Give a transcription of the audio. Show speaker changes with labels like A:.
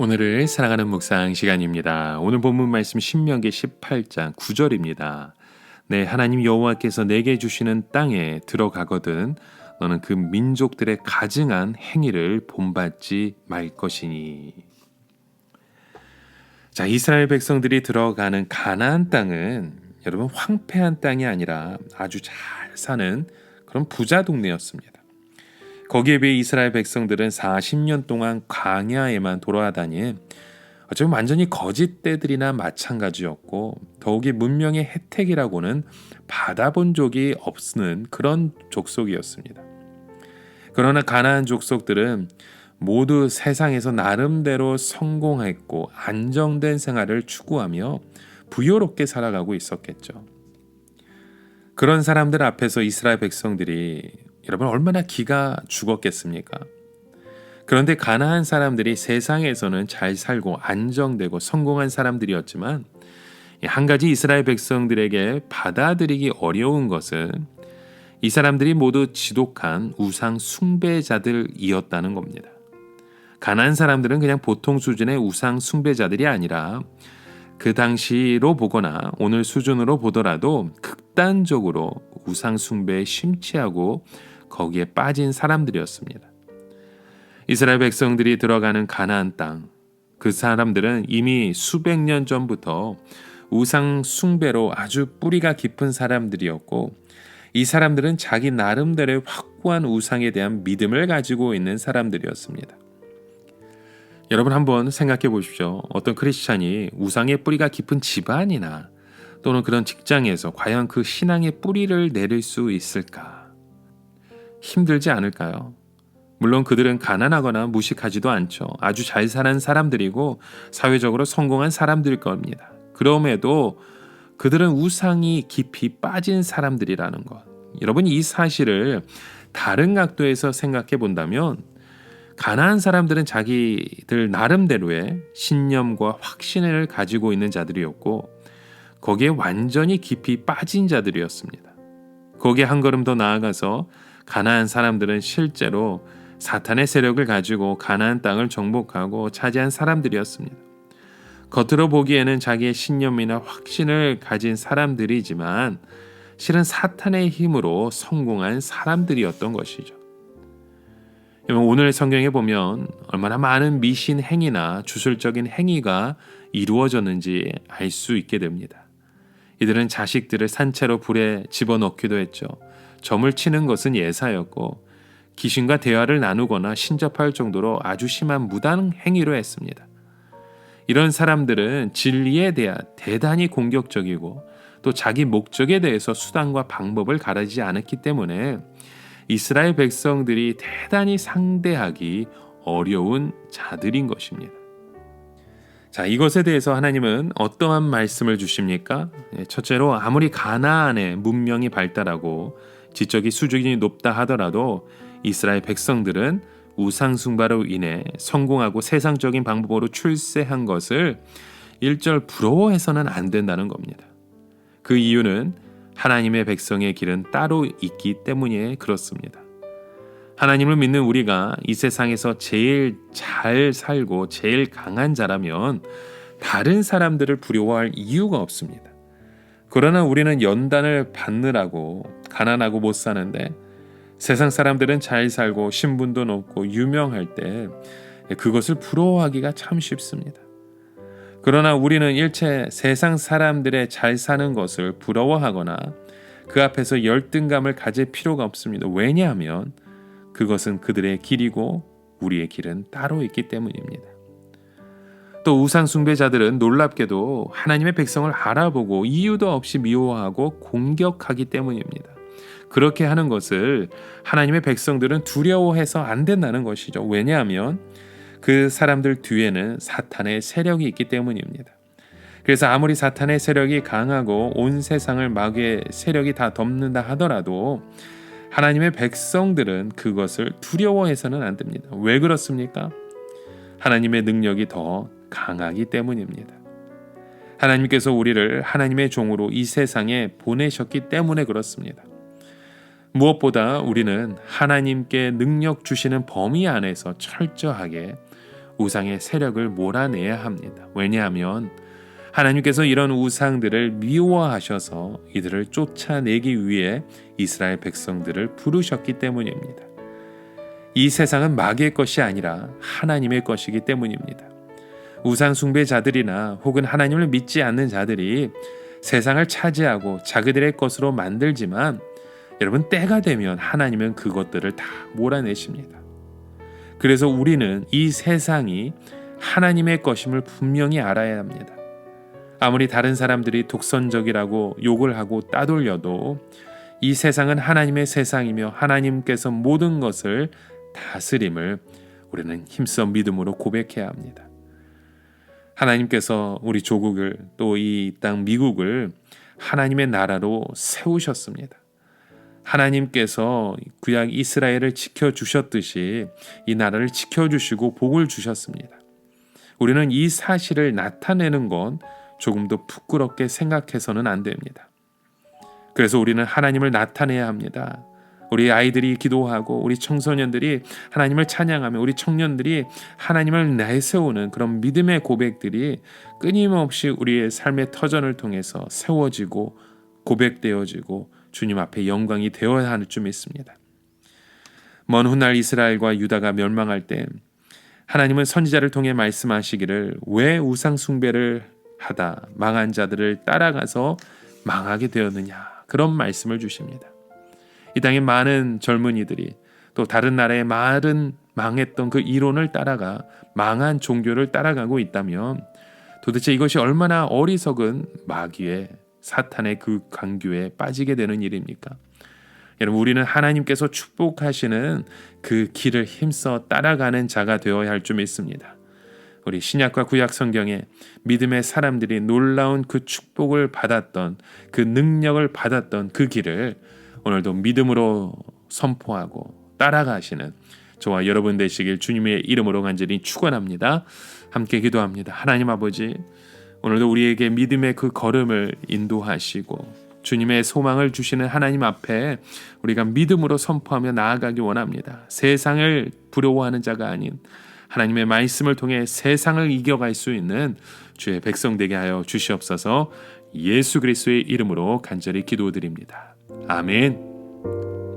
A: 오늘을 사랑하는 묵상 시간입니다. 오늘 본문 말씀 신명기 18장 9절입니다. 네, 하나님 여호와께서 내게 주시는 땅에 들어가거든 너는 그 민족들의 가증한 행위를 본받지 말 것이니. 자, 이스라엘 백성들이 들어가는 가나안 땅은 여러분 황폐한 땅이 아니라 아주 잘 사는 그런 부자 동네였습니다. 거기에 비해 이스라엘 백성들은 40년 동안 광야에만 돌아다니 어쩌면 완전히 거짓대들이나 마찬가지였고 더욱이 문명의 혜택이라고는 받아본 적이 없는 그런 족속이었습니다. 그러나 가나안 족속들은 모두 세상에서 나름대로 성공했고 안정된 생활을 추구하며 부유롭게 살아가고 있었겠죠. 그런 사람들 앞에서 이스라엘 백성들이 여러분 얼마나 기가 죽었겠습니까? 그런데 가나안 사람들이 세상에서는 잘 살고 안정되고 성공한 사람들이었지만 한 가지 이스라엘 백성들에게 받아들이기 어려운 것은 이 사람들이 모두 지독한 우상 숭배자들이었다는 겁니다. 가나안 사람들은 그냥 보통 수준의 우상 숭배자들이 아니라 그 당시로 보거나 오늘 수준으로 보더라도 극단적으로 우상 숭배에 심취하고 거기에 빠진 사람들이었습니다. 이스라엘 백성들이 들어가는 가나안 땅, 그 사람들은 이미 수백 년 전부터 우상 숭배로 아주 뿌리가 깊은 사람들이었고 이 사람들은 자기 나름대로의 확고한 우상에 대한 믿음을 가지고 있는 사람들이었습니다. 여러분 한번 생각해 보십시오. 어떤 크리스찬이 우상의 뿌리가 깊은 집안이나 또는 그런 직장에서 과연 그 신앙의 뿌리를 내릴 수 있을까? 힘들지 않을까요? 물론 그들은 가난하거나 무식하지도 않죠. 아주 잘 사는 사람들이고 사회적으로 성공한 사람들일 겁니다. 그럼에도 그들은 우상이 깊이 빠진 사람들이라는 것. 여러분 이 사실을 다른 각도에서 생각해 본다면 가난한 사람들은 자기들 나름대로의 신념과 확신을 가지고 있는 자들이었고 거기에 완전히 깊이 빠진 자들이었습니다. 거기에 한 걸음 더 나아가서 가나안 사람들은 실제로 사탄의 세력을 가지고 가나안 땅을 정복하고 차지한 사람들이었습니다. 겉으로 보기에는 자기의 신념이나 확신을 가진 사람들이지만 실은 사탄의 힘으로 성공한 사람들이었던 것이죠. 오늘 성경에 보면 얼마나 많은 미신 행위나 주술적인 행위가 이루어졌는지 알 수 있게 됩니다. 이들은 자식들을 산채로 불에 집어넣기도 했죠. 점을 치는 것은 예사였고 귀신과 대화를 나누거나 신접할 정도로 아주 심한 무단 행위로 했습니다. 이런 사람들은 진리에 대한 대단히 공격적이고 또 자기 목적에 대해서 수단과 방법을 가리지 않았기 때문에 이스라엘 백성들이 대단히 상대하기 어려운 자들인 것입니다. 자, 이것에 대해서 하나님은 어떠한 말씀을 주십니까? 첫째로 아무리 가나안의 문명이 발달하고 지적인 수준이 높다 하더라도 이스라엘 백성들은 우상 숭배로 인해 성공하고 세상적인 방법으로 출세한 것을 1절 부러워해서는 안 된다는 겁니다. 그 이유는 하나님의 백성의 길은 따로 있기 때문에 그렇습니다. 하나님을 믿는 우리가 이 세상에서 제일 잘 살고 제일 강한 자라면 다른 사람들을 부러워할 이유가 없습니다. 그러나 우리는 연단을 받느라고 가난하고 못 사는데 세상 사람들은 잘 살고 신분도 높고 유명할 때 그것을 부러워하기가 참 쉽습니다. 그러나 우리는 일체 세상 사람들의 잘 사는 것을 부러워하거나 그 앞에서 열등감을 가질 필요가 없습니다. 왜냐하면 그것은 그들의 길이고 우리의 길은 따로 있기 때문입니다. 또 우상 숭배자들은 놀랍게도 하나님의 백성을 알아보고 이유도 없이 미워하고 공격하기 때문입니다. 그렇게 하는 것을 하나님의 백성들은 두려워해서 안 된다는 것이죠. 왜냐하면 그 사람들 뒤에는 사탄의 세력이 있기 때문입니다. 그래서 아무리 사탄의 세력이 강하고 온 세상을 마귀의 세력이 다 덮는다 하더라도 하나님의 백성들은 그것을 두려워해서는 안 됩니다. 왜 그렇습니까? 하나님의 능력이 더 강하기 때문입니다. 하나님께서 우리를 하나님의 종으로 이 세상에 보내셨기 때문에 그렇습니다. 무엇보다 우리는 하나님께 능력 주시는 범위 안에서 철저하게 우상의 세력을 몰아내야 합니다. 왜냐하면 하나님께서 이런 우상들을 미워하셔서 이들을 쫓아내기 위해 이스라엘 백성들을 부르셨기 때문입니다. 이 세상은 마귀의 것이 아니라 하나님의 것이기 때문입니다. 우상 숭배자들이나 혹은 하나님을 믿지 않는 자들이 세상을 차지하고 자기들의 것으로 만들지만 여러분, 때가 되면 하나님은 그것들을 다 몰아내십니다. 그래서 우리는 이 세상이 하나님의 것임을 분명히 알아야 합니다. 아무리 다른 사람들이 독선적이라고 욕을 하고 따돌려도 이 세상은 하나님의 세상이며 하나님께서 모든 것을 다스림을 우리는 힘써 믿음으로 고백해야 합니다. 하나님께서 우리 조국을, 또 이 땅 미국을 하나님의 나라로 세우셨습니다. 하나님께서 구약 이스라엘을 지켜주셨듯이 이 나라를 지켜주시고 복을 주셨습니다. 우리는 이 사실을 나타내는 건 조금도 부끄럽게 생각해서는 안 됩니다. 그래서 우리는 하나님을 나타내야 합니다. 우리 아이들이 기도하고 우리 청소년들이 하나님을 찬양하며 우리 청년들이 하나님을 내세우는 그런 믿음의 고백들이 끊임없이 우리의 삶의 터전을 통해서 세워지고 고백되어지고 주님 앞에 영광이 되어야 할 줄 믿습니다. 먼 훗날 이스라엘과 유다가 멸망할 때 하나님은 선지자를 통해 말씀하시기를 왜 우상 숭배를 하다 망한 자들을 따라가서 망하게 되었느냐, 그런 말씀을 주십니다. 이 땅의 많은 젊은이들이 또 다른 나라의 많은 망했던 그 이론을 따라가 망한 종교를 따라가고 있다면 도대체 이것이 얼마나 어리석은 마귀의 사탄의 그 강교에 빠지게 되는 일입니까? 여러분, 우리는 하나님께서 축복하시는 그 길을 힘써 따라가는 자가 되어야 할 줄 믿습니다. 우리 신약과 구약 성경에 믿음의 사람들이 놀라운 그 축복을 받았던, 그 능력을 받았던 그 길을 오늘도 믿음으로 선포하고 따라가시는 저와 여러분 되시길 주님의 이름으로 간절히 축원합니다. 함께 기도합니다. 하나님 아버지, 오늘도 우리에게 믿음의 그 걸음을 인도하시고 주님의 소망을 주시는 하나님 앞에 우리가 믿음으로 선포하며 나아가기 원합니다. 세상을 부러워하는 자가 아닌 하나님의 말씀을 통해 세상을 이겨갈 수 있는 주의 백성 되게 하여 주시옵소서. 예수 그리스도의 이름으로 간절히 기도드립니다. 아멘.